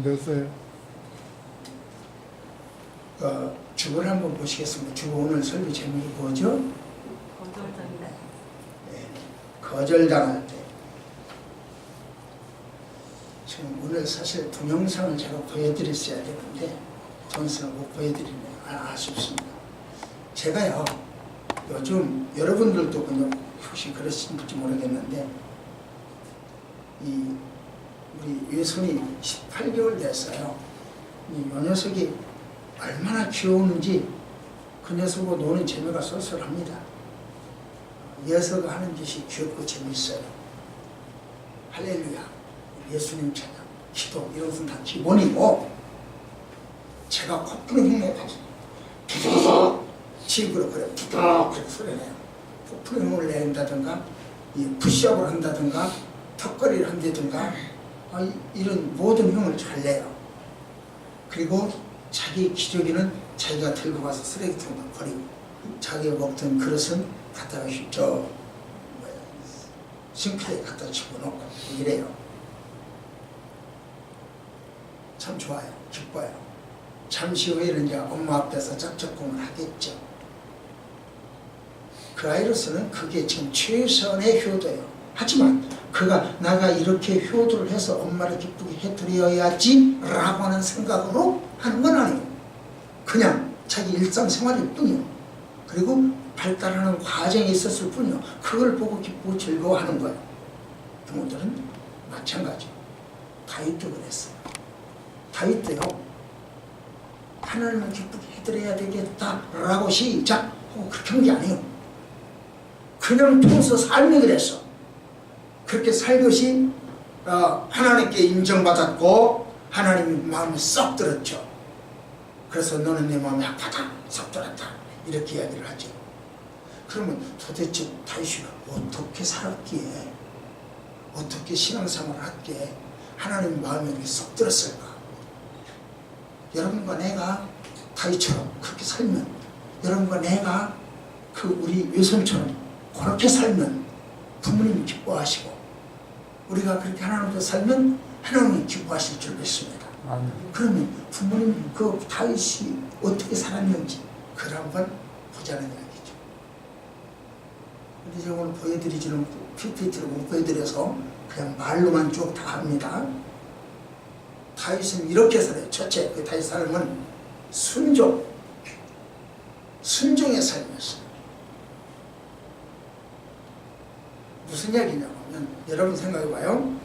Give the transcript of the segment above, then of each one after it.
됐어요. 주보를 한번 보시겠습니다. 주보 오늘 설교 제목이 뭐죠? 거절당이다. 네, 거절당할 때. 지금 오늘 사실 동영상을 제가 보여드렸어야 되는데 동영상을 못 보여드리네요. 아쉽습니다. 제가요 요즘 여러분들도 그냥 혹시 그러신지 모르겠는데 우리 외손이 18개월 됐어요. 이 녀석이 얼마나 귀여우는지 그 녀석하고 노는 재미가 쏠쏠합니다. 녀석이 하는 짓이 귀엽고 재밌어요. 할렐루야, 예수님 찬양, 기도 이런 것은 다 기본이고 제가 코프는 힘을 가지고 두둑 집으로 그래 두둑 그렇게 소리내요. 코프는 힘을 낸다든가 푸시업을 한다든가 턱걸이를 한다든가 이런 모든 힘을 잘 내요. 그리고 자기 기저귀는 자기가 들고 가서 쓰레기통에 버리고 자기가 먹던 그릇은 갖다가 싱크대에 갖다 집어넣고 이래요. 참 좋아요. 기뻐요. 잠시 후에는 이제 엄마 앞에서 짝짝꿍을 하겠죠. 그 아이로서는 그게 지금 최선의 효도예요. 하지만 나가 이렇게 효도를 해서 엄마를 기쁘게 해드려야지 라고 하는 생각으로 하는 건 아니에요. 그냥 자기 일상생활일 뿐이요. 그리고 발달하는 과정이 있었을 뿐이요. 그걸 보고 기쁘고 즐거워하는 거예요. 부모들은 마찬가지. 다윗도 그랬어요. 다윗도요. 하나님을 기쁘게 해드려야 되겠다라고 시작 그렇게 한 게 아니에요. 그냥 통해서 삶이 그랬어. 그렇게 살것이 하나님께 인정받았고 하나님의 마음에 썩 들었죠. 그래서 너는 내 마음에 아파다 썩 들었다 이렇게 이야기를 하죠. 그러면 도대체 다윗이 어떻게 살았기에 어떻게 신앙생활을 했기에 하나님의 마음에 이렇게 썩 들었을까? 여러분과 내가 다윗처럼 그렇게 살면 여러분과 내가 우리 외손처럼 그렇게 살면 부모님이 기뻐하시고 우리가 그렇게 하나님과 살면 하나님이 기뻐하실 줄 믿습니다. 그러면 부모님 다윗이 어떻게 살았는지 그걸 한번 보자는 이야기죠. 근데 제가 오늘 보여드리지는 PPT로 못 보여드려서 그냥 말로만 쭉 다 합니다. 다윗은 이렇게 살아요. 첫째, 그 다윗 삶은 순종의 삶이었어요. 무슨 이야기냐면 여러분 생각해봐요.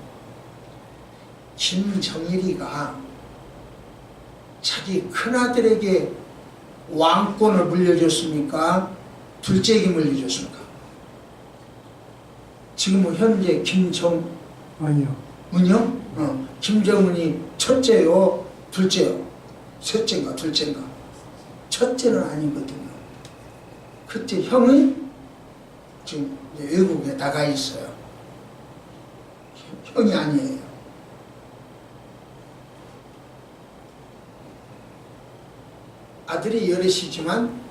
김정일이가 자기 큰아들에게 왕권을 물려줬습니까? 둘째에게 물려줬습니까? 지금 현재 아니요. 김정은이 첫째요? 둘째요? 셋째인가 둘째인가? 첫째는 아니거든요. 그때 형이 지금 외국에 나가 있어요. 형이 아니에요. 아들이 여럿이지만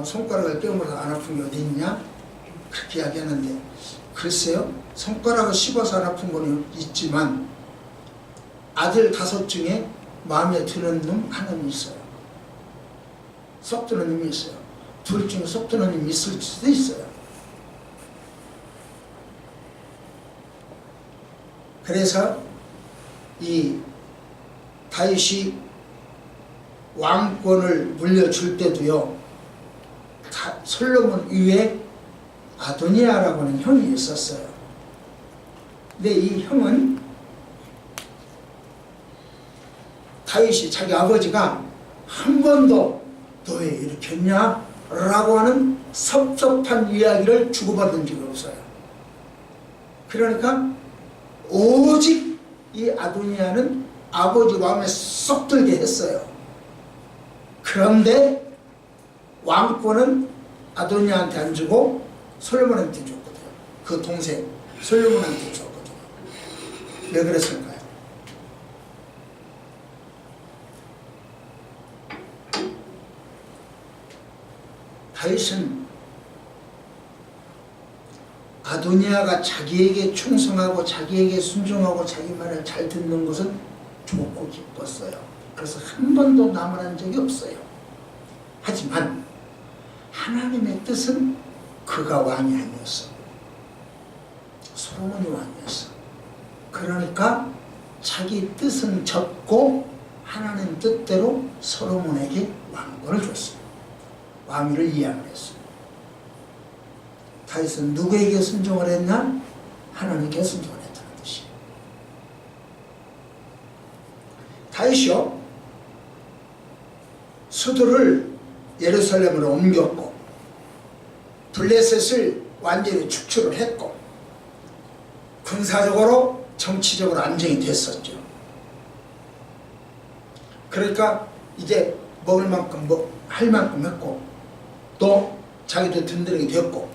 손가락을 깨물어서 안 아픈 게 어디 있냐? 그렇게 이야기하는데 글쎄요. 손가락을 씹어서 안 아픈 거는 있지만 아들 5 중에 마음에 드는 놈 하나는 있어요. 쏙 드는 놈이 있어요. 2 중에 쏙 드는 놈이 있을 수도 있어요. 그래서 이 다윗이 왕권을 물려줄 때도요. 솔로몬 위에 아도니아라고 하는 형이 있었어요. 근데 이 형은 다윗이 자기 아버지가 한 번도 너 왜 이렇게 했냐? 라고 하는 섭섭한 이야기를 주고받은 적이 없어요. 그러니까 오직 이 아도니아는 아버지 마음에 쏙 들게 했어요. 그런데 왕권은 아도니아한테 안 주고 솔로몬한테 줬거든요. 그 동생 솔로몬한테 줬거든요. 왜 그랬을까요? 다윗은 아도니아가 자기에게 충성하고 자기에게 순종하고 자기 말을 잘 듣는 것은 좋고 기뻤어요. 그래서 한 번도 나무란 적이 없어요. 하지만 하나님의 뜻은 그가 왕이 아니었어. 솔로몬이 왕이었어. 그러니까 자기 뜻은 접고 하나님 뜻대로 솔로몬에게 왕권을 줬어요. 왕위를 이양을 했어요. 다윗은 누구에게 순종을 했나? 하나님께 순종을 했다는 뜻이에요. 다윗이요, 수도를 예루살렘으로 옮겼고 블레셋을 완전히 축출을 했고 군사적으로 정치적으로 안정이 됐었죠. 그러니까 이제 먹을 만큼 할 만큼 했고 또 자기도 든든하게 됐고,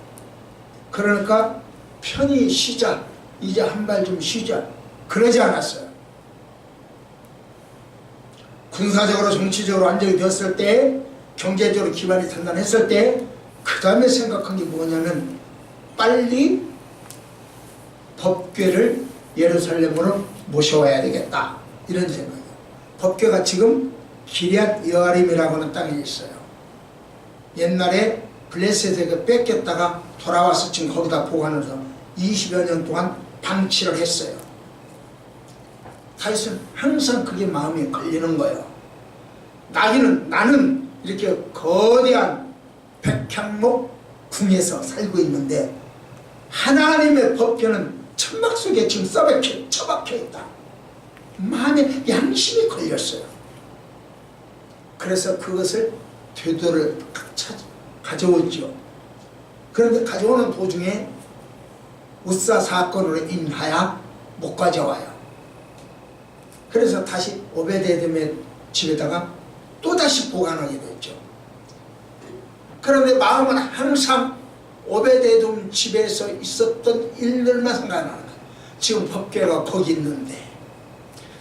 그러니까 편히 쉬자, 이제 한 발 좀 쉬자, 그러지 않았어요. 군사적으로 정치적으로 안정이 되었을 때, 경제적으로 기반이 단단했을 때, 그 다음에 생각한 게 뭐냐면 빨리 법궤를 예루살렘으로 모셔와야 되겠다, 이런 생각이에요. 법궤가 지금 기럇 여아림이라고 하는 땅에 있어요. 옛날에 블레셋에게 뺏겼다가 돌아와서 지금 거기다 보관해서 20여 년 동안 방치를 했어요. 다윗은 항상 그게 마음에 걸리는 거예요. 나는 이렇게 거대한 백향목 궁에서 살고 있는데 하나님의 법궤는 천막 속에 지금 처박혀 있다. 마음에 양심이 걸렸어요. 그래서 그것을 되돌을 가져오죠. 그런데 가져오는 도중에 우사 사건으로 인하여 못 가져와요. 그래서 다시 오베데돔의 집에다가 또다시 보관하게 됐죠. 그런데 마음은 항상 오베데돔 집에서 있었던 일들만 생각나는 거예요. 지금 법궤가 거기 있는데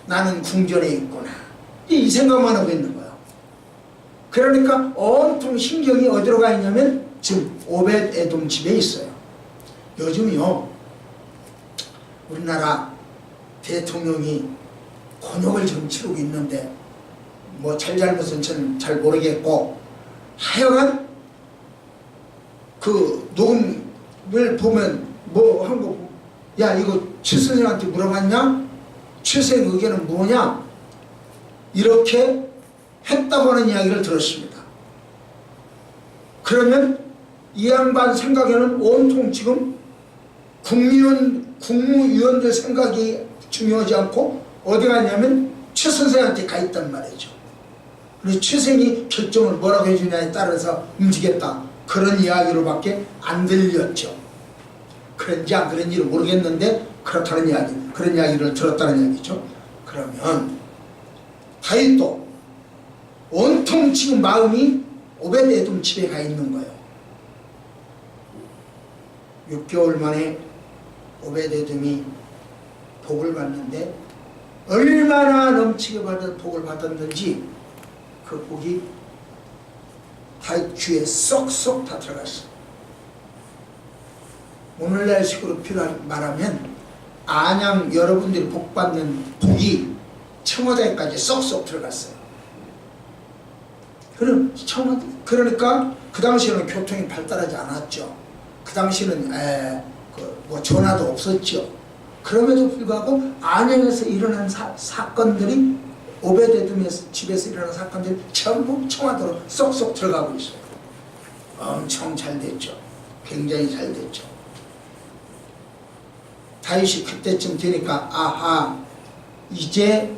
나는 궁전에 있구나, 이 생각만 하고 있는 거예요. 그러니까 온통 신경이 어디로 가 있냐면 지금 오벳에돔 집에 있어요. 요즘요, 우리나라 대통령이 곤욕을 지금 치르고 있는데 뭐 잘잘못은 저는 잘 모르겠고, 하여간 그 녹음을 보면 뭐 한 거, 야 이거 최 선생한테 물어봤냐? 최 선생 의견은 뭐냐? 이렇게 했다고 하는 이야기를 들었습니다. 그러면 이 양반 생각에는 온통 지금 국무위원들 생각이 중요하지 않고 어디 갔냐면 최 선생한테 가 있단 말이죠. 그래서 최 선생이 결정을 뭐라고 해주냐에 따라서 움직였다, 그런 이야기로밖에 안 들렸죠. 그런지 안 그런지를 모르겠는데 그렇다는 이야기, 그런 이야기를 들었다는 이야기죠. 그러면 다윗도 온통 지금 마음이 오벳에돔 집에 가 있는 거예요. 6개월 만에 오벳에돔이 복을 받는데 얼마나 넘치게 복을 받았는지 그 복이 다윗 귀에 쏙쏙 다 들어갔어요. 오늘날 식으로 말하면 안양 여러분들이 복 받는 복이 청와대까지 쏙쏙 들어갔어요. 그러니까 그 당시에는 교통이 발달하지 않았죠. 그 당시에는 뭐 전화도 없었죠. 그럼에도 불구하고 안양에서 일어난 사건들이, 오베데돔 집에서 일어난 사건들이 전부 청와대로 쏙쏙 들어가고 있어요. 엄청 잘 됐죠. 굉장히 잘 됐죠. 다윗이 그때쯤 되니까 아하, 이제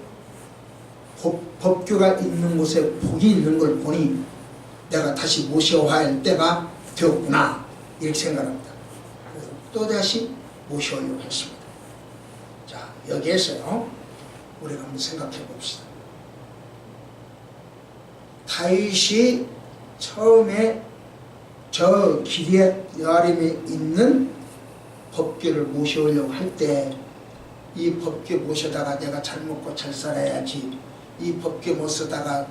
법궤가 있는 곳에 복이 있는 걸 보니 내가 다시 모셔와야 할 때가 되었구나, 이렇게 생각합니다. 그래서 또다시 모셔오려고 했습니다. 자, 여기에서요 우리가 한번 생각해 봅시다. 다윗이 처음에 저 기럇 여아림에 있는 법궤를 모셔오려고 할 때 이 법궤 모셔다가 내가 잘 먹고 잘 살아야지, 이 법궤 못 쓰다가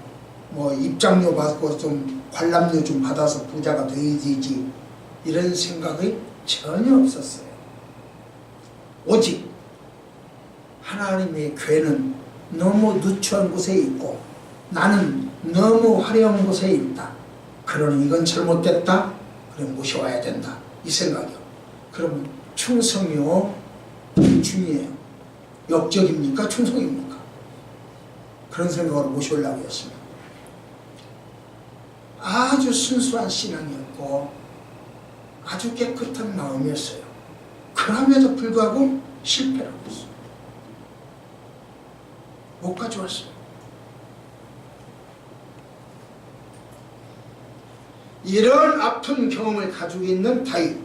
뭐 입장료 받고 좀 관람료 좀 받아서 부자가 되어야 되지, 이런 생각이 전혀 없었어요. 오직 하나님의 궤는 너무 누추한 곳에 있고 나는 너무 화려한 곳에 있다. 그러니 이건 잘못됐다. 그럼 모셔와야 된다. 이 생각이요. 그러면 충성이요, 중이에요. 역적입니까? 충성입니까? 그런 생각으로 모셔오려고 했습니다. 아주 순수한 신앙이었고 아주 깨끗한 마음이었어요. 그럼에도 불구하고 실패를 했어요. 못 가져왔어요. 이런 아픈 경험을 가지고 있는 다윗,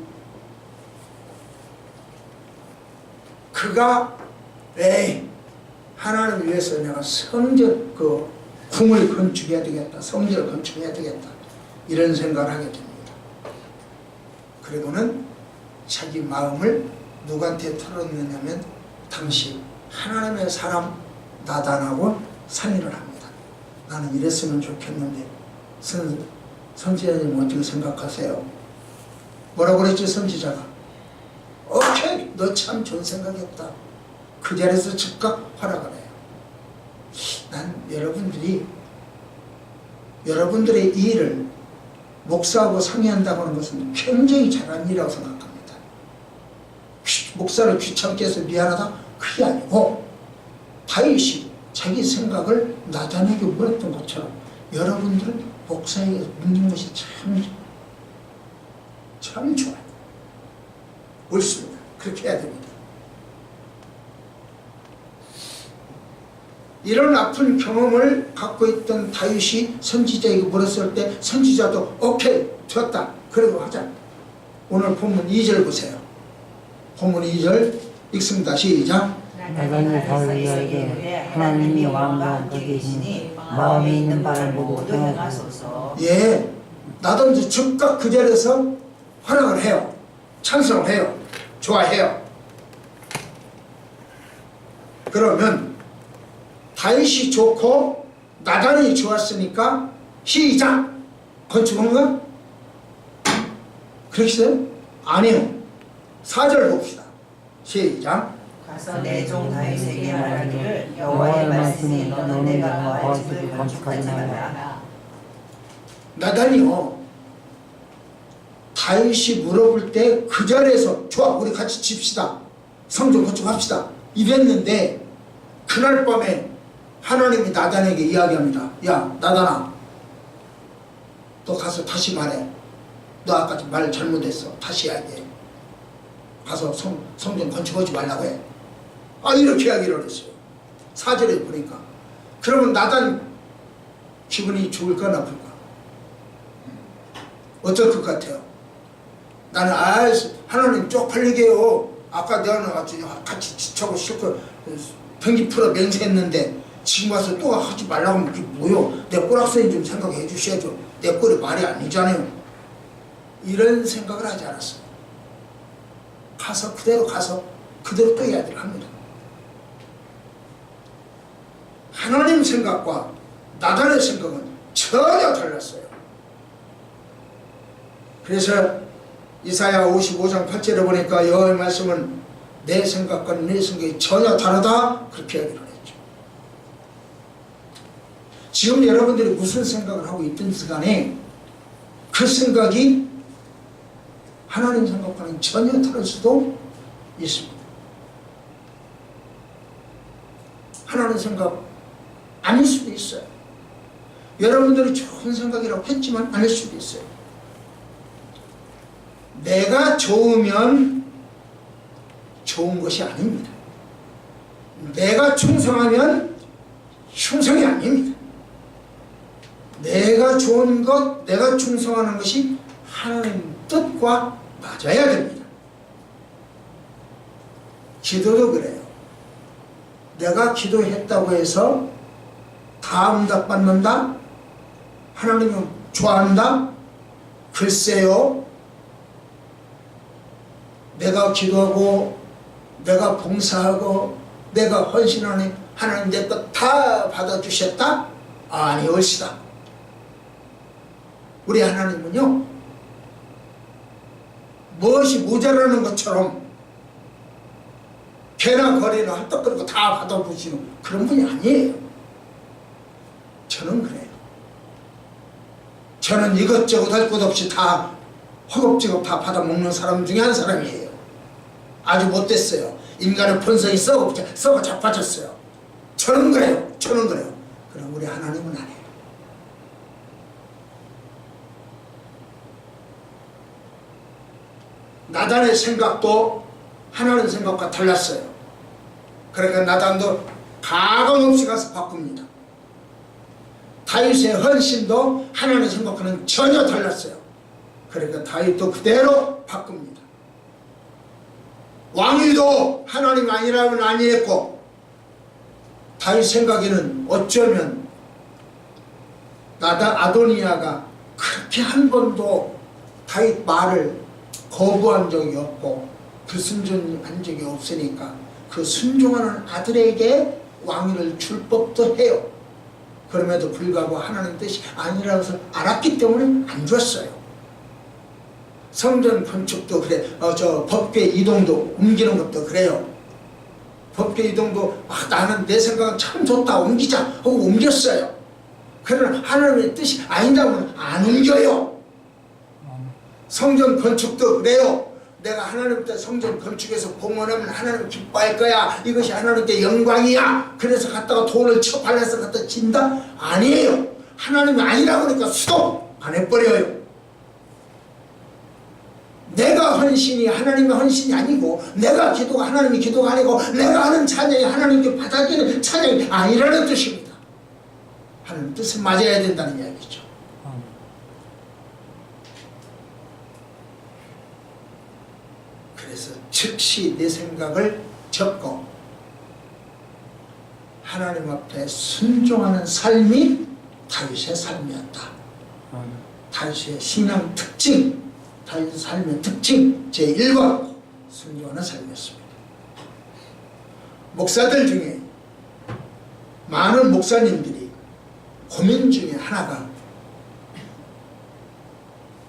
그가 하나님을 위해서 내가 성전 궁을 건축해야 되겠다, 성전을 건축해야 되겠다, 이런 생각을 하게 됩니다. 그리고는 자기 마음을 누구한테 털어내냐면 당시 하나님의 사람 나단하고 상의를 합니다. 나는 이랬으면 좋겠는데 선지자님 어떻게 생각하세요? 뭐라고 그랬지 선지자가? 오케이, 너 참 좋은 생각이었다. 그 자리에서 즉각 허락을 해요. 난 여러분들의 이 일을 목사하고 상의한다고 하는 것은 굉장히 잘한 일이라고 생각합니다. 목사를 귀찮게 해서 미안하다? 그게 아니고 다윗이 자기 생각을 나단에게 물었던 것처럼 여러분들은 목사에게 묻는 것이 참 좋아요. 옳습니다. 그렇게 해야 됩니다. 이런 아픈 경험을 갖고 있던 다윗이 선지자에게 물었을 때 선지자도 오케이, 좋았다, 그래도 하자. 오늘 본문 2절 보세요. 본문 2절 읽습니다. 시작. 나단이 다윗에게 하나님이 왕과 거기 계시니 마음에 있는 바를 모두 행하소서. 예, 나단도 즉각 그 자리에서 허락을 해요. 찬성을 해요. 좋아해요. 그러면 다윗이 좋고 나단이 좋았으니까 시작! 건축한가? 그러시어요? 아니요. 4절 봅시다. 시작. 가서 내 종 다윗에게 말하기를 여호와의 말씀이 너는 내가 거할 집을 건축하지 말라. 나단이요, 다윗이 물어볼 때 그 자리에서 좋아, 우리 같이 집시다, 성전 건축합시다 이랬는데 그날 밤에 하나님이 나단에게 이야기합니다. 야 나단아, 너 가서 다시 말해. 너 아까 말 잘못했어. 다시 이야기해. 가서 성전 건축하지 말라고 해. 이렇게 이야기를 했어요. 4절에 보니까. 그러면 나단 기분이 좋을까 나쁠까? 어떨 것 같아요? 나는 하나님 쪽팔리게 해요. 아까 내가 같이 지쳐고 싫고 병기 풀어 맹세했는데 지금 와서 또 하지 말라고 하면 그게 뭐요? 내 꼬락서니 좀 생각해 주셔야죠. 내 꼴이 말이 아니잖아요. 이런 생각을 하지 않았어요. 가서 그대로 또 이야기를 합니다. 하나님 생각과 나단의 생각은 전혀 달랐어요. 그래서 이사야 55장 8절에 보니까 여호와의 말씀은 내 생각과 내 생각이 전혀 다르다, 그렇게 이야기를 했죠. 지금 여러분들이 무슨 생각을 하고 있든지 간에 그 생각이 하나님 생각과는 전혀 다를 수도 있습니다. 하나님 생각 아닐 수도 있어요. 여러분들이 좋은 생각이라고 했지만 아닐 수도 있어요. 내가 좋으면 좋은 것이 아닙니다. 내가 충성하면 충성이 아닙니다. 내가 좋은 것, 내가 충성하는 것이 하나님 뜻과 맞아야 됩니다. 기도도 그래요. 내가 기도했다고 해서 다 응답받는다? 하나님은 좋아한다? 글쎄요. 내가 기도하고 내가 봉사하고 내가 헌신하니 하나님 내 것 다 받아주셨다? 아니올시다. 우리 하나님은요, 무엇이 모자라는 것처럼 개나 거리나 헐떡거리고 다 받아보시는 그런 분이 아니에요. 저는 그래요. 저는 이것저것 할 것 없이 다 허겁지겁 다 받아먹는 사람 중에 한 사람이에요. 아주 못됐어요. 인간의 본성이 썩어 자빠졌어요. 저는 그래요. 저는 그래요. 그럼 우리 하나님은 안 해요. 나단의 생각도 하나님 생각과 달랐어요. 그러니까 나단도 가감 없이 가서 바꿉니다. 다윗의 헌신도 하나님 생각과는 전혀 달랐어요. 그러니까 다윗도 그대로 바꿉니다. 왕위도 하나님 아니라면 아니했고, 다윗 생각에는 어쩌면 아도니아가 그렇게 한 번도 다윗 말을 거부한 적이 없고 불순종한 적이 없으니까 그 순종하는 아들에게 왕위를 줄 법도 해요. 그럼에도 불구하고 하나님 뜻이 아니라고 해서 알았기 때문에 안 줬어요. 성전 건축도 그래. 법궤 이동도 옮기는 것도 그래요. 법궤 이동도 나는 내 생각은 참 좋다 옮기자 하고 옮겼어요. 그러나 하나님의 뜻이 아니라면 안 옮겨요. 성전 건축도 그래요. 내가 하나님께 성전 건축해서 봉헌하면 하나님 기뻐할 거야. 이것이 하나님께 영광이야. 그래서 갔다가 돈을 쳐발라서 갖다 진다? 아니에요. 하나님이 아니라고 그러니까 수도 안 해버려요. 내가 헌신이 하나님의 헌신이 아니고, 내가 기도가 하나님의 기도가 아니고, 내가 하는 찬양이 하나님께 받아들이는 찬양이 아니라는 뜻입니다. 하나님 뜻을 맞아야 된다는 이야기죠. 그래서 즉시 내 생각을 접고 하나님 앞에 순종하는 삶이 다윗의 삶이었다. 다윗의 신앙 특징, 다윗의 삶의 특징 제1번 순종하는 삶이었습니다. 목사들 중에 많은 목사님들이 고민 중에 하나가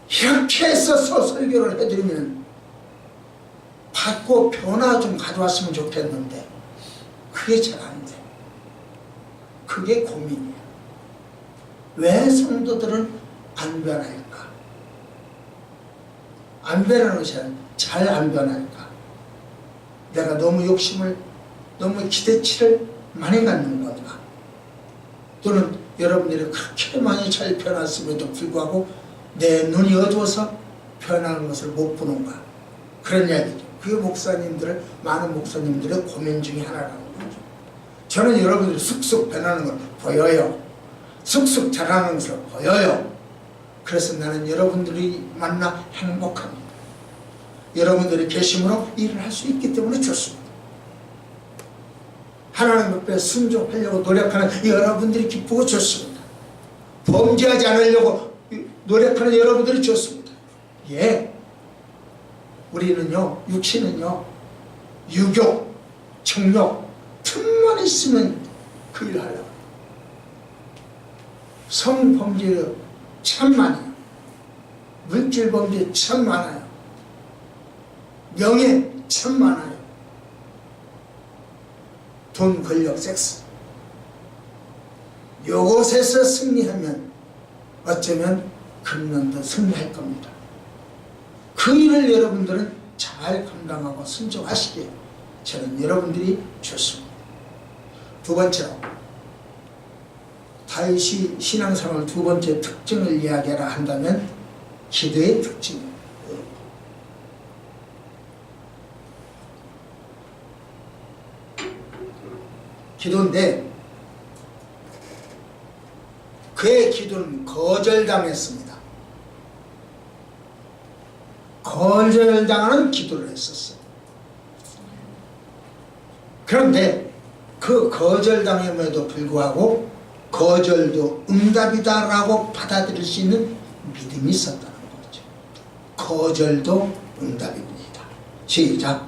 이렇게 해서 설교를 해드리면 받고 변화 좀 가져왔으면 좋겠는데 그게 잘 안 돼. 그게 고민이에요. 왜 성도들은 안 변할까? 안 변하는 것이 아니라 잘 안 변할까? 내가 너무 욕심을, 너무 기대치를 많이 갖는 건가? 또는 여러분들이 그렇게 많이 잘 변했음에도 불구하고 내 눈이 어두워서 변하는 것을 못 보는가? 그런 이야기죠. 그게 목사님들을, 많은 목사님들의 고민 중에 하나라는 거죠. 저는 여러분들이 쑥쑥 변하는 걸 보여요. 쑥쑥 자라는 것을 보여요. 그래서 나는 여러분들이 만나 행복합니다. 여러분들이 계심으로 일을 할 수 있기 때문에 좋습니다. 하나님 앞에 순종하려고 노력하는 여러분들이 기쁘고 좋습니다. 범죄하지 않으려고 노력하는 여러분들이 좋습니다. 예. 우리는요, 육신은요, 유욕, 정욕, 틈만 있으면 그 일을 하려고. 성범죄 참 많아요. 물질 범죄 참 많아요. 명예 참 많아요. 돈, 권력, 섹스. 요것에서 승리하면 어쩌면 금년도 승리할 겁니다. 그 일을 여러분들은 잘 감당하고 순종하시기에 저는 여러분들이 좋습니다. 두 번째로 다윗이 신앙생활 두 번째 특징을 이야기하라 한다면 기도의 특징입니다. 기도인데 그의 기도는 거절당했습니다. 거절당하는 기도를 했었어요. 그런데 그 거절당함에도 불구하고 거절도 응답이다라고 받아들일 수 있는 믿음이 있었다는 거죠. 거절도 응답입니다. 시작.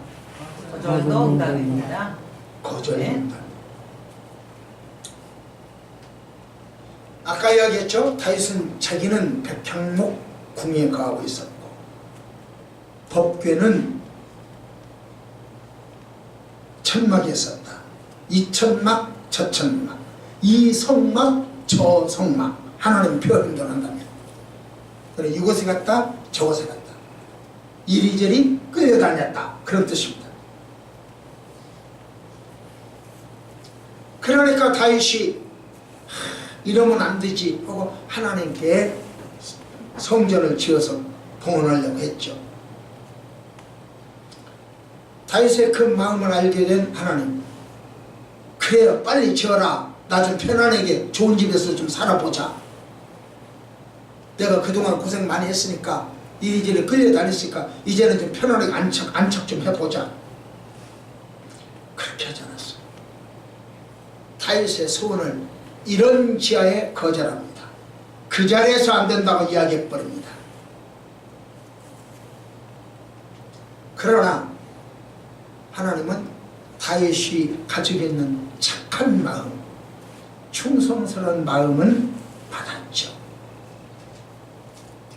거절도 응답입니다. 거절도 응답. 아까 이야기했죠. 다윗은 자기는 백향목 궁에 거하고 있었고 법궤는 천막이 있었다. 이 천막 저 천막, 이 성막 저 성막, 하나님 표현도 한다면 그래 이곳에 갔다 저곳에 갔다 이리저리 끌려다녔다 그런 뜻입니다. 그러니까 다윗이 이러면 안 되지 하고 하나님께 성전을 지어서 봉헌하려고 했죠. 다윗의 그 마음을 알게 된 하나님, 그래요 빨리 지어라. 나 좀 편안하게 좋은 집에서 좀 살아보자. 내가 그동안 고생 많이 했으니까 이리저리 끌려다녔으니까 이제는 좀 편안하게 안착 좀 해보자. 그렇게 하지 않았어요. 다윗의 소원을 이런 지하에 거절합니다. 그 자리에서 안 된다고 이야기해버립니다. 그러나 하나님은 다윗이 가지고 있는 착한 마음, 충성스러운 마음은 받았죠.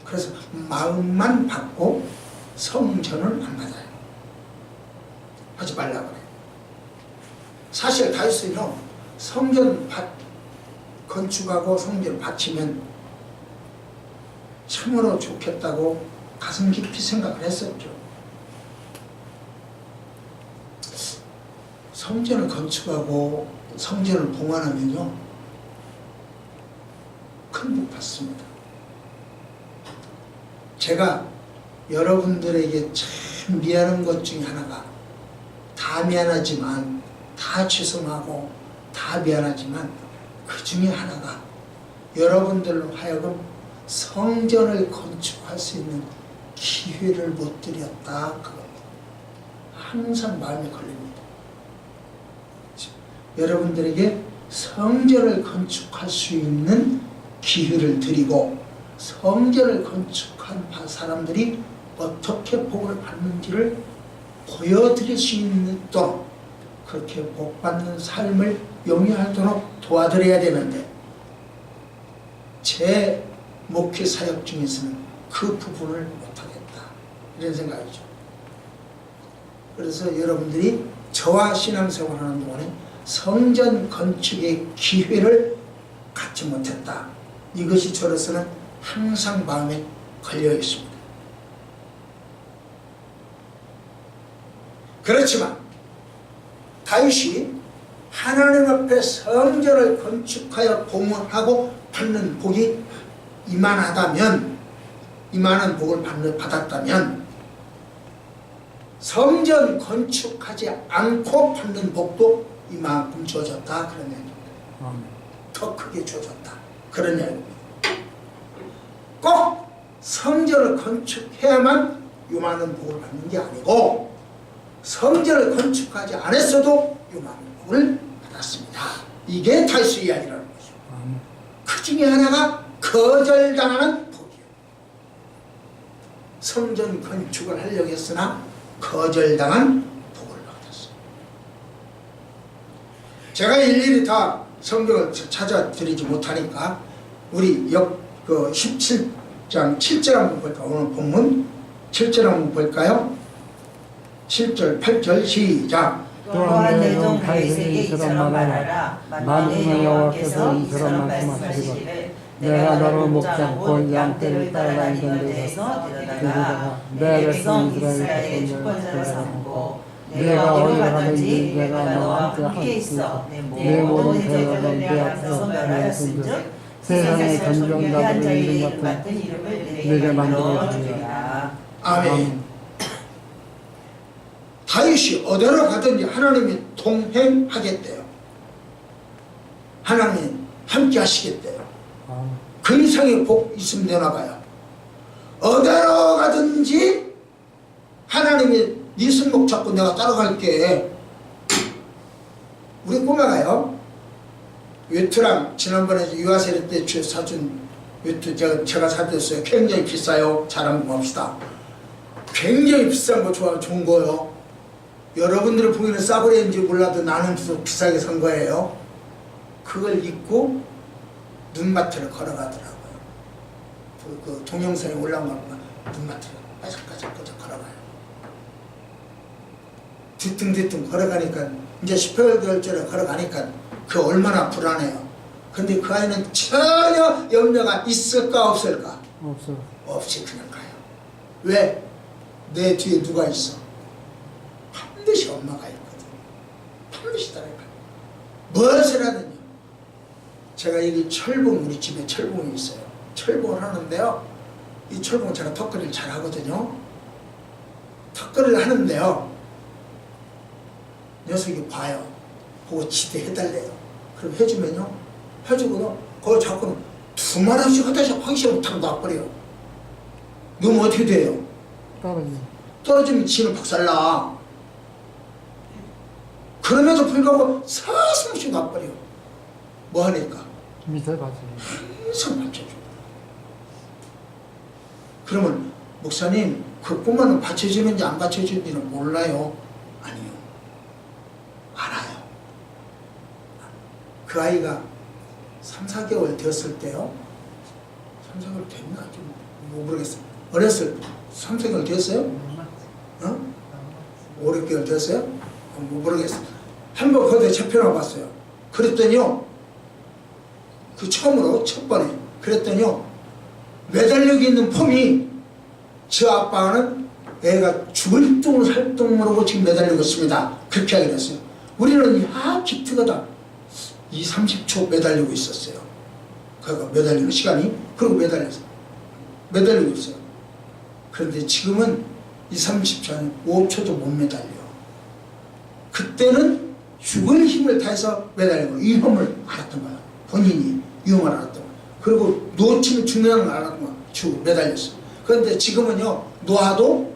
그래서 마음만 받고 성전은 안 받아요. 하지 말라고 그래요. 사실 다윗은요 성전 건축하고 성전 바치면 참으로 좋겠다고 가슴 깊이 생각을 했었죠. 성전을 건축하고 성전을 봉헌하면요 큰 복 받습니다. 제가 여러분들에게 참 미안한 것 중에 하나가, 다 미안하지만 다 죄송하고 다 미안하지만 그 중에 하나가 여러분들로 하여금 성전을 건축할 수 있는 기회를 못 드렸다 그겁니다. 항상 마음에 걸립니다. 여러분들에게 성전을 건축할 수 있는 기회를 드리고 성전을 건축한 사람들이 어떻게 복을 받는지를 보여드릴 수 있도록 그렇게 복받는 삶을 영위하도록 도와드려야 되는데 제 목회 사역 중에서는 그 부분을 못하겠다 이런 생각이죠. 그래서 여러분들이 저와 신앙생활하는 동안에 성전 건축의 기회를 갖지 못했다. 이것이 저로서는 항상 마음에 걸려 있습니다. 그렇지만 다윗이 하나님 앞에 성전을 건축하여 봉헌하고 받는 복이 이만하다면, 이만한 복을 받았다면 성전 건축하지 않고 받는 복도 이만큼 주어졌다 그런 얘기입니다. 더 크게 주어졌다 그런 얘기입니다. 꼭 성전을 건축해야만 요만한 복을 받는 게 아니고 성전을 건축하지 않았어도 요만한 복을 받았습니다. 이게 다윗의 이야기라는 거죠. 그 중에 하나가 거절당하는 복이에요. 성전 건축을 하려고 했으나 거절당한 복을 받았어요. 제가 일일이 다 성경을 찾아드리지 못하니까 우리 17장 7절 한번 볼까요? 오늘 본문 7절 한번 볼까요? 7절 8절 시작. 또한 내 종 다윗에게 이처럼 말하라. 만군의 여호와께서 이처럼 말씀하시기를 내가 너를 목장 곧 양떼를 따라 있는 데에서 데려다가 내 백성 이스라엘의 주권자로 삼고 내가 어디 가든지 내가 너와 함께 있어 내 모든 대적을 내 앞에서 멸하였은즉 세상의 전정자들의 이름 같은 이름을 내게 만들어 주리라. 아멘. 다윗이 어디로 가든지 하나님이 동행하겠대요. 하나님이 함께 하시겠대요. 그 이상의 복 있으면 되나 봐요. 어디로 가든지 하나님이 네 손목 잡고 내가 따라갈게. 우리 꼬마가요 외투랑 지난번에 유아세례 때 사준 외투 제가 사줬어요. 굉장히 비싸요. 잘 한번 봅시다. 굉장히 비싼 거 좋은 거요. 여러분들이 보기에는 싸구려인지 몰라도 나는 비싸게 산 거예요. 그걸 입고 눈밭을 걸어가더라고요. 그 동영상에 올라온 거 보면 눈밭을 빠삭빠삭 걸어가요. 뒤뚱뒤뚱 걸어가니까 이제 18개월째로 걸어가니까 그 얼마나 불안해요. 근데 그 아이는 전혀 염려가 있을까 없을까? 없어. 없이 그냥 가요. 왜? 내 뒤에 누가 있어? 반드시 엄마가 있거든. 반드시 따라가요. 무엇을 하든요. 제가 여기 철봉, 우리 집에 철봉이 있어요. 철봉을 하는데요. 이 철봉 제가 턱걸이를 잘 하거든요. 턱걸이를 하는데요. 녀석이 봐요. 보고 지대해달래요. 그럼 해주면요. 해주고도 그걸 자꾸 두 마리씩 하다시 하기 싫으면 탁 놔버려요. 그럼 어떻게 돼요? 떨어지죠. 떨어지면 지는 박살나. 그럼에도 불구하고 서슴없이 놔버려. 뭐 하니까? 밑에 가지. 항상 받쳐줘. 그러면 목사님 그 꿈은 받쳐주는지 안 받쳐주는지는 몰라요. 아니요. 알아요. 그 아이가 3, 4개월 되었을 때요. 3, 4개월 됐나? 좀 모르겠어요. 어렸을 때 3, 4개월 됐어요? 어? 5, 6개월 됐어요? 모르겠어요. 한번 거기에 잡혀나 봤어요. 그랬더니요. 그 처음으로 첫 번에 그랬더니요. 매달려 있는 폼이 저 아빠는 애가 죽을 둥 살 둥 모르고 지금 매달리고 있습니다. 그렇게 하게 됐어요. 우리는 기특하다. 2, 30초 매달리고 있었어요. 그러니까 매달리는 시간이. 그리고 매달리고 있어요. 그런데 지금은 2, 30초 아니 5초도 못 매달려. 그때는 죽을 힘을 다해서 매달리고 위험을 알았던 거야. 본인이 위험을 알았던 거야. 그리고 놓치면 죽는다는 걸 알았던 거야. 매달렸어. 그런데 지금은요. 놓아도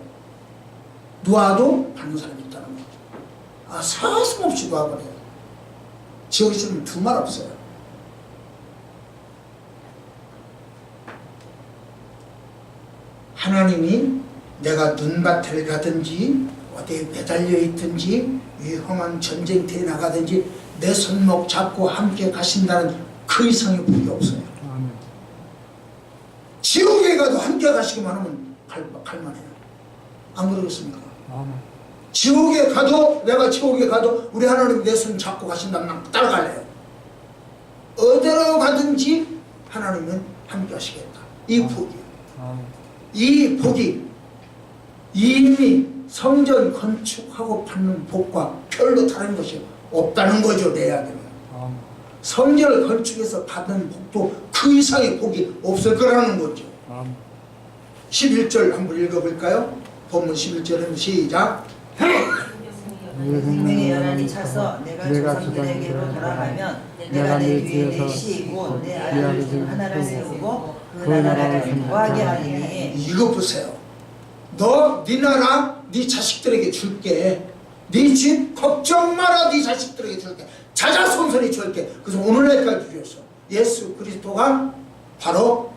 받는 사람이 있다는 거죠. 사슴없이 놓아버려요. 지옥에서는 두 말 없어요. 하나님이 내가 눈밭을 가든지 어디에 매달려 있든지 위험한 전쟁터에 나가든지 내 손목 잡고 함께 가신다는 그 이상의 복이 없어요. 아멘. 지옥에 가도 함께 가시기만 하면 갈만해요. 안 그러겠습니까? 아멘. 지옥에 가도 내가 지옥에 가도 우리 하나님 내 손 잡고 가신다면 난 따라갈래요. 어디로 가든지 하나님은 함께 하시겠다. 이 복이요. 아멘. 이 복이 이미 성전 건축하고 받는 복과 별로 다른 것이 없다는 거죠. 내 이야기는. 아멘. 성전을 건축해서 받는 복도 그 이상의 복이 없을 거라는 거죠. 아멘. 11절 한번 읽어볼까요? 본문 11절은 시작. 생명의 연한이 차서 내가 조상들에게로 돌아가면 내가 내 뒤에 내 씨 곧 내 아들 중 하나를 세우고 그 나라를 거하게 하리니. 이거 보세요. 너 네 나라 네 자식들에게 줄게. 네 집 걱정 마라. 네 자식들에게 줄게. 자자손손이 줄게. 그래서 오늘날까지 주셨어. 예수 그리스도가 바로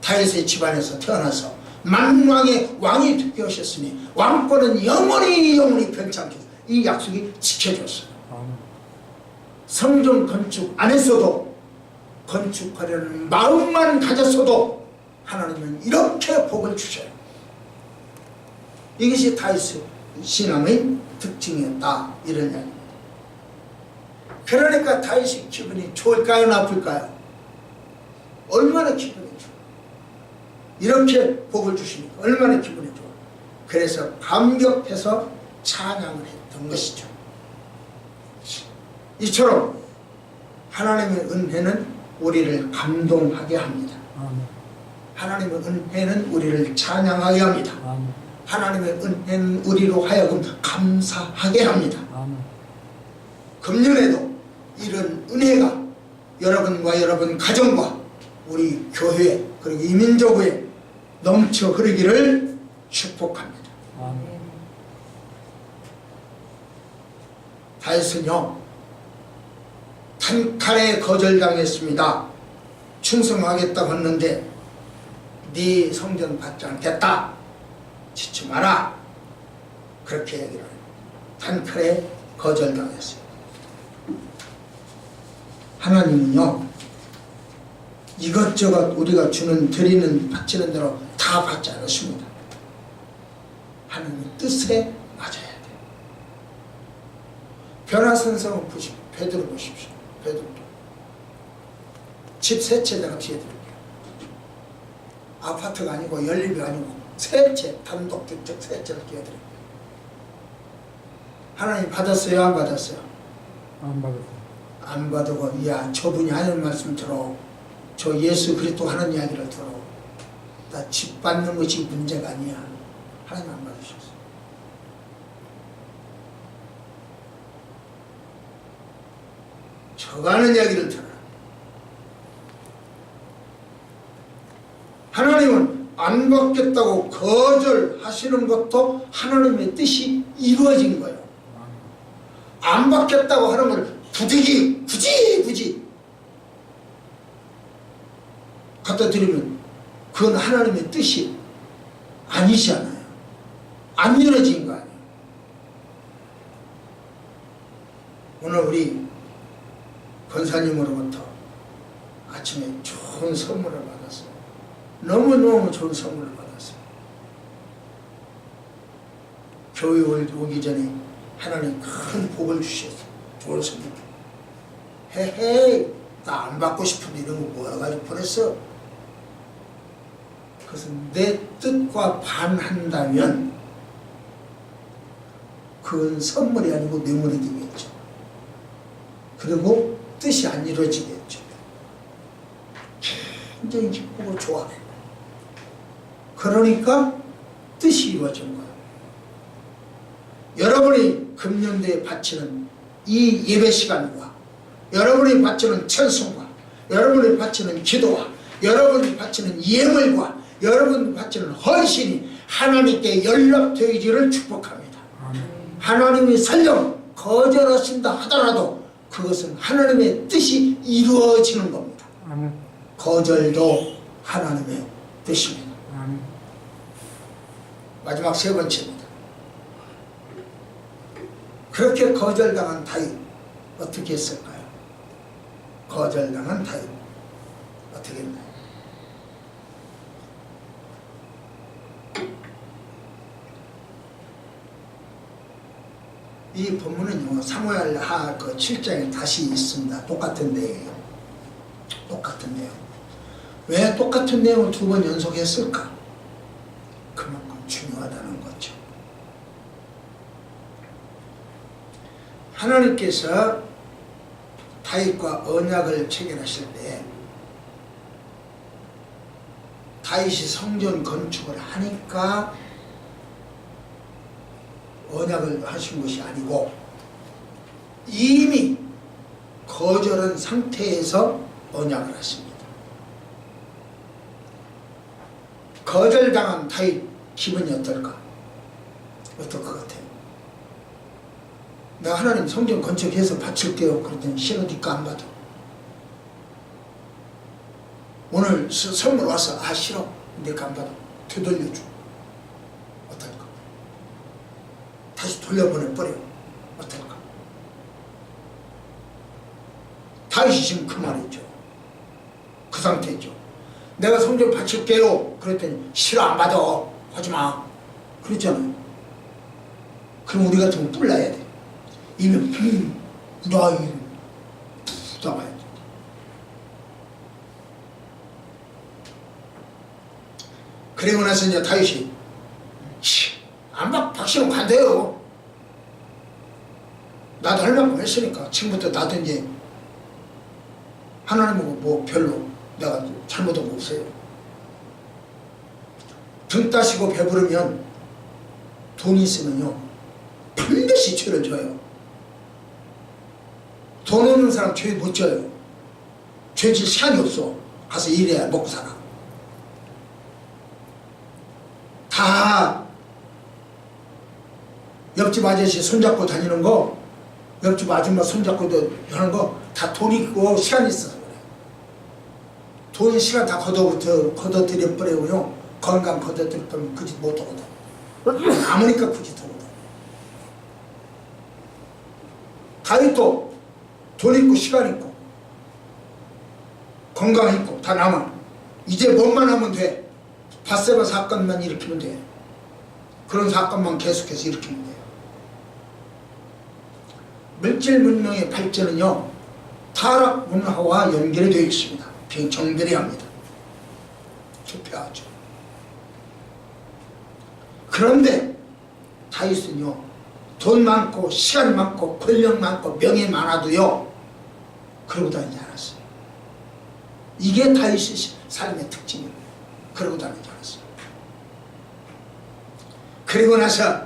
다윗의 집안에서 태어나서 만왕의 왕이 되게 하셨으니 왕권은 영원히 변치 않겠어. 이 약속이 지켜졌어요. 아멘. 성전 건축 안에서도 건축하려는 마음만 가졌어도 하나님은 이렇게 복을 주셔요. 이것이 다윗의 신앙의 특징이었다. 이런 이야기입니다. 그러니까 다윗의 기분이 좋을까요? 나쁠까요? 얼마나 기분이 좋아요. 이렇게 복을 주시니까 얼마나 기분이 좋아요. 그래서 감격해서 찬양을 했던 것이죠. 이처럼 하나님의 은혜는 우리를 감동하게 합니다. 아멘. 하나님의 은혜는 우리를 찬양하게 합니다. 아멘. 하나님의 은혜는 우리로 하여금 감사하게 합니다. 아멘. 금년에도 이런 은혜가 여러분과 여러분 가정과 우리 교회 그리고 이민족에 넘쳐 흐르기를 축복합니다. 아멘. 다윗은요 단칼에 거절당했습니다. 충성하겠다고 했는데 네 성전 받지 않겠다. 지치 마라. 그렇게 얘기를 해요. 단칼에 거절당했어요. 하나님은요 이것저것 우리가 드리는 바치는 대로 다 받지 않으십니다. 하나님의 뜻에 맞아야 돼요. 변화선상을 보십시오. 베드로 보십시오. 베드로. 집 세 채 내가 지어드릴게요. 아파트가 아니고 연립이 아니고 세 채, 단독주택 세 채를 지어드릴게요. 하나님 받았어요? 안 받았어요? 안 받았어요. 안 받고, 야, 저분이 하는 말씀 들어. 저 예수 그리스도 하는 이야기를 들어. 나 집 받는 것이 문제가 아니야. 하나님 안 받으셨어. 저가 하는 이야기를 들어라. 하나님은 안 받겠다고 거절하시는 것도 하나님의 뜻이 이루어진 거예요. 안 받겠다고 하는 걸 부득이 굳이 갖다 드리면 그건 하나님의 뜻이 아니잖아요. 안 이루어진 거 아니에요. 오늘 우리 권사님으로부터 아침에 좋은 선물을 받았어요. 너무너무 좋은 선물을 받았어요. 교회 오기 전에 하나님 큰 복을 주셨어요. 좋은 선물. 헤헤이, 나 안 받고 싶은데 이런 거 모아가지고 보냈어. 그것은 내 뜻과 반한다면 그건 선물이 아니고 뇌물이 되겠죠. 그리고 뜻이 안 이루어지겠죠. 굉장히 기쁘고 좋아해. 그러니까 뜻이 이루어진 거예요. 여러분이 금년도에 바치는 이 예배 시간과 여러분이 바치는 찬송과 여러분이 바치는 기도와 여러분이 바치는 예물과 여러분이 바치는 헌신이 하나님께 연락되기를 축복합니다. 하나님이 설령 거절하신다 하더라도 그것은 하나님의 뜻이 이루어지는 겁니다. 아멘. 거절도 하나님의 뜻입니다. 아멘. 마지막 세 번째입니다. 그렇게 거절당한 다윗 어떻게 했을까요? 거절당한 다윗 어떻게 했나요? 이 본문은요, 사무엘하 그 7장에 다시 있습니다. 똑같은 내용이에요. 똑같은 내용. 왜 똑같은 내용을 두 번 연속했을까? 그만큼 중요하다는 거죠. 하나님께서 다윗과 언약을 체결하실 때 다윗이 성전 건축을 하니까 언약을 하신 것이 아니고 이미 거절한 상태에서 언약을 하십니다. 거절당한 다윗 기분이 어떨까? 어떨 것 같아요? 내가 하나님 성전 건축해서 바칠게요. 그랬더니 싫으니까 안 받아. 오늘 선물 와서 아 싫어. 내가 안 받아. 되돌려줘. 어떨까? 다시 돌려보내버려. 어떨까? 다윗이 지금 그 말이죠. 그 상태죠. 내가 성전 바칠게요. 그랬더니 싫어 안 받아. 하지마. 그랬잖아요. 그럼 우리 같으면 뿔나야 돼. 이미 나 이미 나가야 돼. 그리고 나서 이제 다윗이 안 박시는 간대요. 나도 할 만큼 했으니까 지금부터 나도 이제 하나님하고 뭐 별로 내가 잘못한 거 없어요. 등 따시고 배부르면 돈이 있으면요 반드시 죄를 져요. 돈 없는 사람 죄 못 져요. 죄 질 시간이 없어. 가서 일해야 먹고 살아. 다 옆집 아저씨 손잡고 다니는 거, 옆집 아줌마 손잡고 하는 거 다 돈 있고 시간이 있어서 그래. 돈 시간 다 걷어들여 버리고요. 건강 걷어들여 버리면 그 짓 못 하거든. 아무니까 그 짓 하거든. 다윗도 돈 있고 시간 있고 건강 있고 다 남아. 이제 뭐만 하면 돼. 밧세바 사건만 일으키면 돼. 그런 사건만 계속해서 일으키면 돼요. 물질 문명의 발전은요 타락 문화와 연결이 되어 있습니다. 정결해야 합니다. 투표하죠. 그런데 다윗은요 돈 많고 시간 많고 권력 많고 명예 많아도요 그러고 다니지 않았어요. 이게 다윗의 삶의 특징이에요. 그러고 다니지 않았어요. 그리고 나서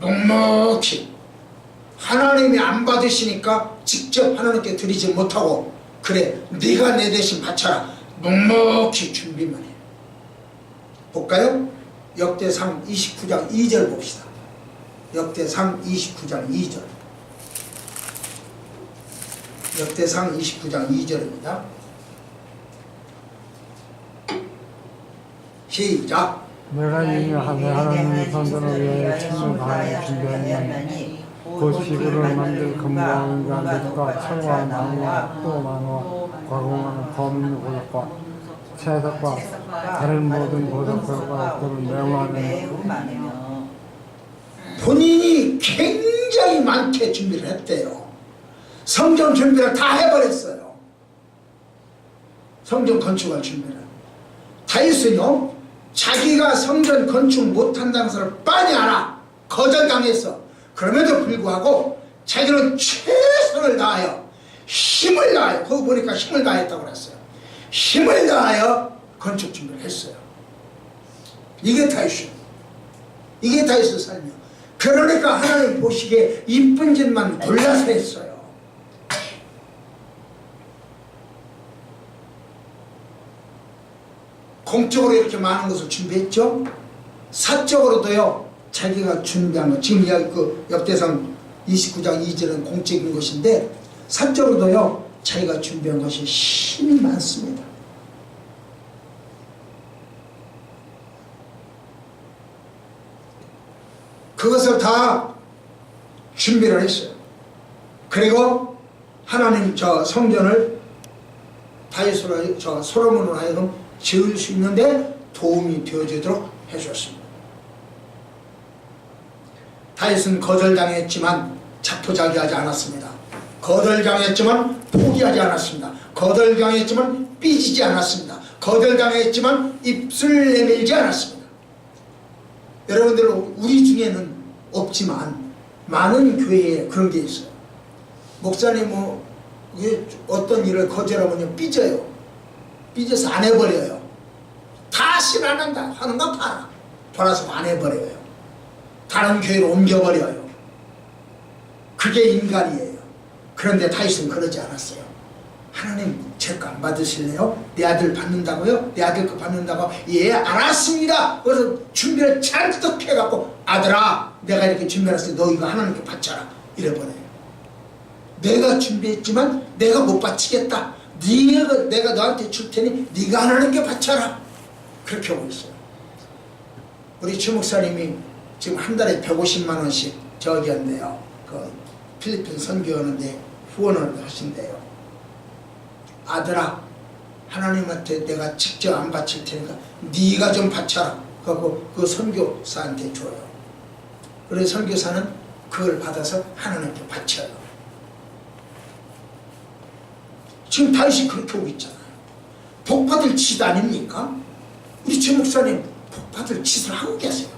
묵묵히 하나님이 안 받으시니까 직접 하나님께 드리지 못하고 그래 네가 내 대신 바쳐라 묵묵히 준비만 해요. 볼까요? 역대상 29장 2절 봅시다. 역대상 29장 2절. 역대상 29장 2절입니다. 시작. 내가 이미 하나님의 선전을 위해 침을 다하여 준비하였나니 곧 비구를 만들 금과 은과 흙과 철과 나무와 또 나무와 과공하는 검은 보석과 채석과 다른 모든 보석과 그를 매우 많으며 본인이 굉장히 많게 준비를 했대요. 성전 준비를 다 해버렸어요. 성전 건축할 준비를. 다윗은요 자기가 성전 건축 못한다는 것을 뻔히 알아. 거절당했어. 그럼에도 불구하고 자기는 최선을 다하여 힘을 다하여 거기 보니까 힘을 다했다고 그랬어요. 힘을 다하여 건축 준비를 했어요. 이게 다윗이에요. 이게 다윗의 삶이에요. 그러니까 하나님 보시기에 이쁜 짓만 골라서 했어요. 공적으로 이렇게 많은 것을 준비했죠. 사적으로도요 자기가 준비한 것, 지금 그 역대상 29장 2절은 공적인 것인데 사적으로도요 자기가 준비한 것이 힘이 많습니다. 그것을 다 준비를 했어요. 그리고 하나님 저 성전을 다윗으로 저 솔로몬으로 하여금 지을 수 있는데 도움이 되어주도록 해주었습니다. 다윗은 거절당했지만 자포자기하지 않았습니다. 거절당했지만 포기하지 않았습니다. 거절당했지만 삐지지 않았습니다. 거절당했지만 입술 내밀지 않았습니다. 여러분들 우리 중에는 없지만 많은 교회에 그런 게 있어요. 목사님 어떤 일을 거절하면 삐져요. 삐져서 안 해버려요. 다시는 안 한다 하는 거 팔아서 안 해버려요. 다른 교회로 옮겨버려요. 그게 인간이에요. 그런데 다윗은 그러지 않았어요. 하나님 제 거 안 받으실래요? 내 아들 받는다고요? 내 아들 거 받는다고? 예 알았습니다. 그래서 준비를 잔뜩 해갖고 아들아 내가 이렇게 준비해놨으니 너 이거 하나님께 바쳐라 이래버려요. 내가 준비했지만 내가 못 바치겠다. 내가 너한테 줄 테니 네가 하나님께 바쳐라. 그렇게 하고 있어요. 우리 최 목사님이 지금 한 달에 150만 원씩 저기 한대요. 그 필리핀 선교하는데 후원을 하신대요. 아들아 하나님한테 내가 직접 안 바칠 테니까 네가 좀 바쳐라. 그리고 그 선교사한테 줘요. 그래서 선교사는 그걸 받아서 하나님께 바쳐요. 지금 다윗이 그렇게 오고 있잖아요. 복받을 짓 아닙니까? 우리 최 목사님 복받을 짓을 하고 계세요.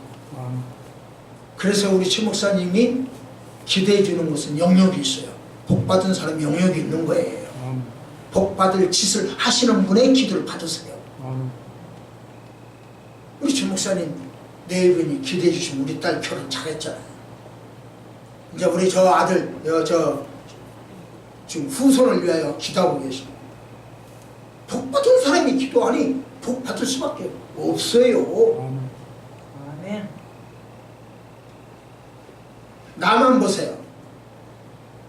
그래서 우리 최 목사님이 기대해 주는 것은 영역이 있어요. 복받은 사람이 영역이 있는 거예요. 복받을 짓을 하시는 분의 기도를 받으세요. 우리 최 목사님 내일분이 기대해 주시면 우리 딸 결혼 잘했잖아요. 이제 우리 저 아들 지금 후손을 위하여 기도하고 계십니다. 복받은 사람이 기도하니 복받을 수밖에 없어요. 아멘. 나만 보세요.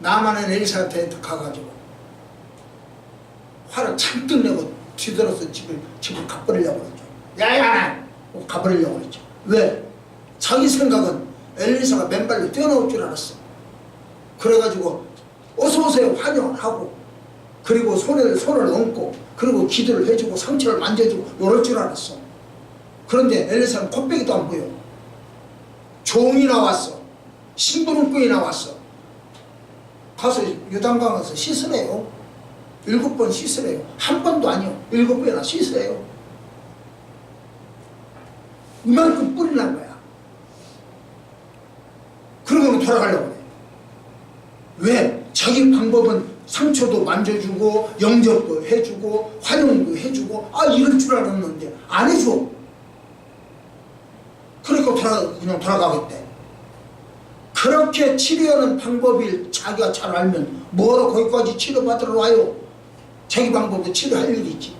나만은 엘리사한테 가가지고 화를 잔뜩 내고 뒤돌아서 집을 가버리려고 그랬죠. 야야! 가버리려고 그랬죠. 왜? 자기 생각은 엘리사가 맨발로 뛰어나올 줄 알았어. 그래가지고 어서오세요 환영하고 그리고 손을 얹고 그리고 기도를 해주고 상처를 만져주고 이럴 줄 알았어. 그런데 엘리사는 콧배기도 안 보여. 종이 나왔어. 신부름꾼이 나왔어. 가서 요단강 가서 씻으래요. 7번 씻으래요. 한 번도 아니요. 7번이나 씻으래요. 이만큼 뿌리란 거야. 그러고는 돌아가려고 그래. 왜? 자기 방법은 상처도 만져주고 영접도 해주고 환영도 해주고 이럴 줄 알았는데 안 해줘. 그러니까 그냥 돌아가겠대. 그렇게 치료하는 방법을 자기가 잘 알면 뭐로 거기까지 치료받으러 와요? 자기 방법으로 치료할 일이 있지.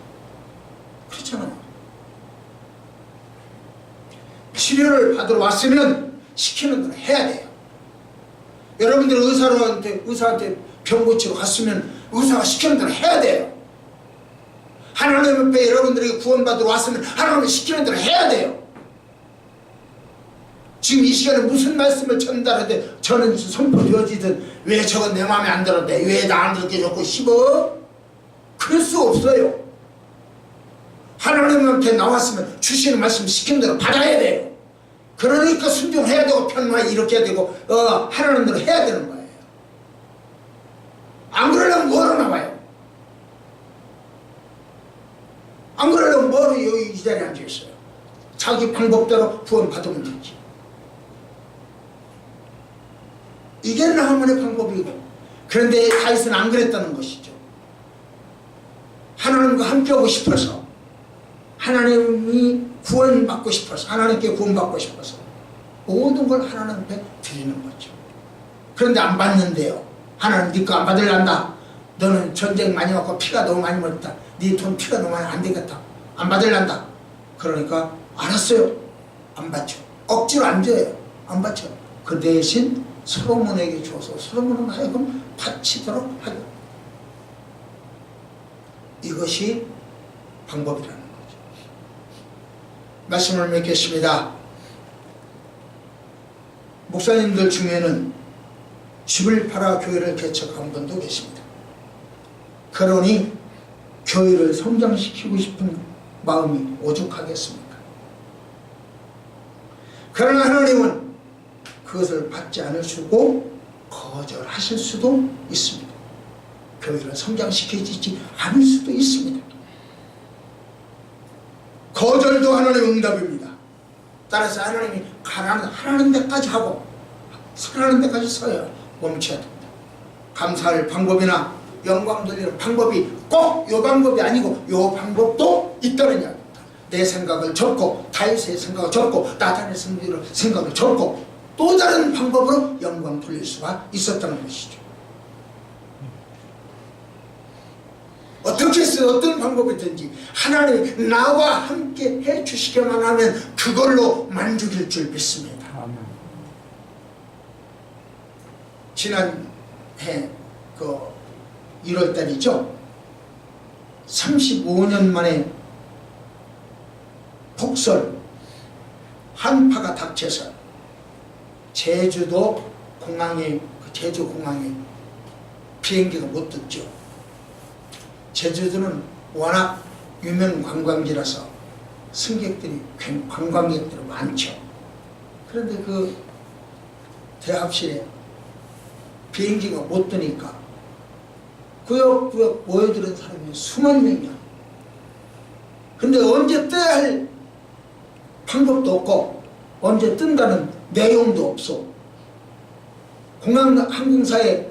그렇잖아요. 치료를 받으러 왔으면 시키는 걸 해야 돼요. 여러분들 의사한테 병 고치러 갔으면 의사가 시키는 대로 해야 돼요. 하나님 앞에 여러분들에게 구원받으러 왔으면 하나님이 시키는 대로 해야 돼요. 지금 이 시간에 무슨 말씀을 전달하되 저는 선포되어지든 왜 저건 내 마음에 안 들었대, 왜 나 안 들게 좋고 씹어? 그럴 수 없어요. 하나님한테 나왔으면 주시는 말씀 시킨 대로 받아야 돼요. 그러니까 순종해야 되고 편마에 이렇게 해야 되고 하나님대로 해야 되는 거예요. 안 그러려면 뭐로 나와요? 안 그러려면 뭐로 여기 이 자리에 앉아있어요? 자기 방법대로 구원 받으면 되지. 이게 나만의 방법이고, 그런데 다윗은 안 그랬다는 것이죠. 하나님과 함께하고 싶어서, 하나님이 구원받고 싶어서, 하나님께 구원받고 싶어서 모든 걸 하나님 앞에 드리는 거죠. 그런데 안 받는데요. 하나님 네 거 안 받으란다. 너는 전쟁 많이 왔고 피가 너무 많이 먹었다. 네 돈 피가 너무 많이 안 되겠다. 안 받으란다. 그러니까 알았어요. 안 받죠. 억지로 안 줘요. 안 받죠. 그 대신 솔로몬에게 줘서 솔로몬은 하여금 바치도록 하죠. 이것이 방법이라는 거죠. 말씀을 맺겠습니다. 목사님들 중에는 집을 팔아 교회를 개척한 분도 계십니다. 그러니 교회를 성장시키고 싶은 마음이 오죽하겠습니까? 그러나 하나님은 그것을 받지 않으시고 거절하실 수도 있습니다. 교회를 성장시키지 않을 수도 있습니다. 거절도 하나님의 응답입니다. 따라서 하나님이 하라는 데까지 하고 설하는 데까지 서야 멈춰야 됩니다. 감사할 방법이나 영광 돌리는 방법이 꼭 이 방법이 아니고 이 방법도 있다는 이야기입니다. 내 생각을 접고 다윗의 생각을 접고 나단의 생각을 접고 또 다른 방법으로 영광 돌릴 수가 있었다는 것이죠. 어떻게 해서 어떤 방법이든지 하나님이 나와 함께 해주시기만 하면 그걸로 만족일 줄 믿습니다. 아멘. 지난해 1월달이죠. 35년 만에 폭설 한파가 닥쳐서 제주도 공항에 제주 공항에 비행기가 못 떴죠. 제주도는 워낙 유명 관광지라서 관광객들이 많죠. 그런데 그 대합실에 비행기가 못 뜨니까 구역구역 모여드는 사람이 수만 명이야. 근데 언제 떠야 할 방법도 없고 언제 뜬다는 내용도 없어. 공항 항공사에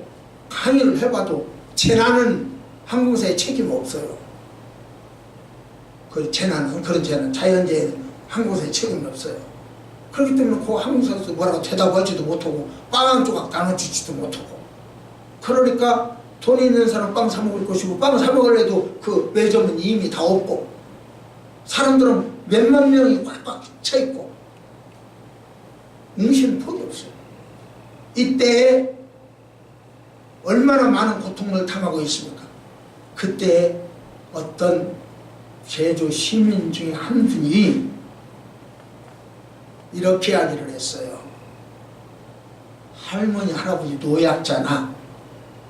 항의를 해봐도 재난은 항공사에 책임 없어요. 그런 재난, 자연재해는 항공사에 책임이 없어요. 그렇기 때문에 그 항공사에서 뭐라고 대답하지도 못하고 빵 한 조각 나눠주지도 못하고, 그러니까 돈 있는 사람 빵 사 먹을 것이고 빵 사 먹으려도 그 매점은 이미 다 없고 사람들은 몇만 명이 꽉꽉 차 있고 응시는 폭이 없어요. 이때에 얼마나 많은 고통을 당하고 있습니까? 그때 어떤 제주 시민 중에 한 분이 이렇게 이야기를 했어요. 할머니, 할아버지 노약자나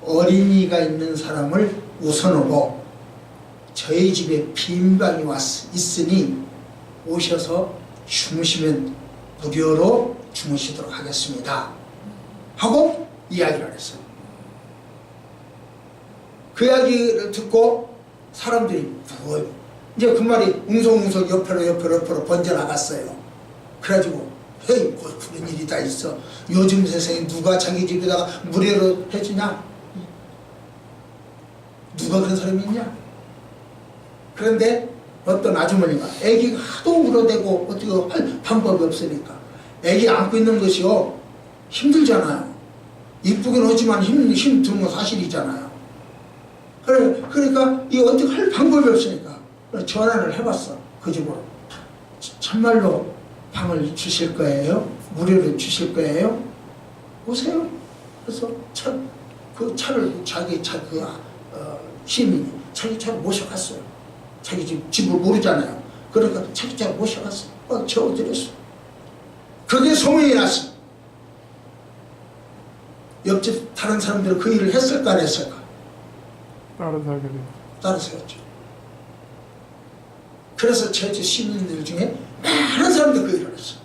어린이가 있는 사람을 우선으로 저희 집에 빈 방이 있으니 오셔서 주무시면 무료로 주무시도록 하겠습니다 하고 이야기를 했어요. 그 이야기를 듣고 사람들이 이제 그 말이 웅성웅성 옆으로 번져나갔어요. 그래가지고 헤이 뭐 그런 일이 다 있어. 요즘 세상에 누가 자기 집에다가 무례로 해주냐? 누가 그런 사람이 있냐? 그런데 어떤 아주머니가 애기가 하도 울어대고 어떻게 할 방법이 없으니까 애기 안고 있는 것이요 힘들잖아요. 이쁘긴 하지만 힘든 건 사실이잖아요. 그러니까 이 어떻게 할 방법이 없으니까 전화를 해봤어. 그 집으로. 참말로 방을 주실 거예요? 무료로 주실 거예요? 오세요. 그래서 그 차를 자기 시민이 자기 차를 모셔갔어요. 자기 집을 모르잖아요. 그러니까 자기 차를 모셔갔어. 재워드렸어. 그게 소문이 났어. 옆집 다른 사람들은 그 일을 했을까 안 했을까? 따라서 했죠. 그래서 제주 시민들 중에 많은 사람들이 그 일을 했어.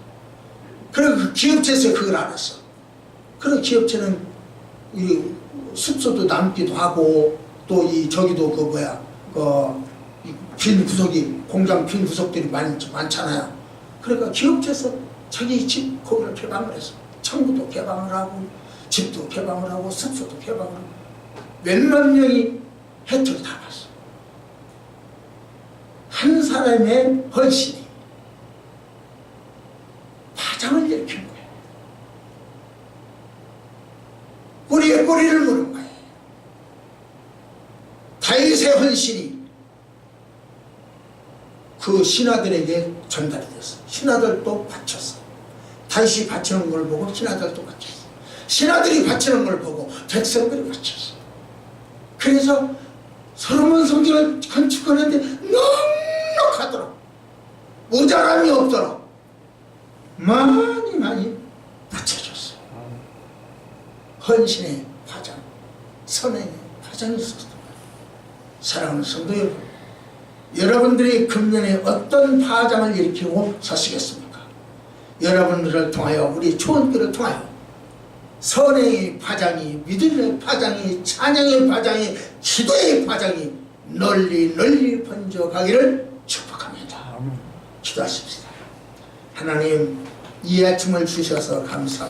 그리고 그 기업체에서 그걸 안 했어. 그리고 기업체는 이 숙소도 남기도 하고 또 이 저기도 빈 구석이 공장 빈 구석들이 많잖아요. 그러니까 기업체에서 자기 집 거기를 개방을 했어. 창구도 개방을 하고 집도 개방을 하고 숙소도 개방을 하고 몇만 명이 혜택을 다 봤어. 한 사람의 헌신이 파장을 일으킨 거예요. 꼬리에 꼬리를 무는 거예요. 다윗의 헌신이 그 신하들에게 전달이 됐어. 신하들도 바쳤어. 다윗이 바치는 걸 보고 신하들도 바쳤어. 신하들이 바치는 걸 보고 백성들이 바쳤어. 그래서 솔로몬 성전을 건축하는데 넉넉하도록 모자람이 없도록 많이 바쳐줬어요. 헌신의 파장, 선행의 파장이 있었던 거예요. 사랑하는 성도 여러분, 여러분들이 금년에 어떤 파장을 일으키고 사시겠습니까? 여러분들을 통하여 우리 초원교를 통하여 선행의 파장이, 믿음의 파장이, 찬양의 파장이, 기도의 파장이 널리 번져가기를 축복합니다. 기도하십시다. 하나님, 이 아침을 주셔서 감사합니다.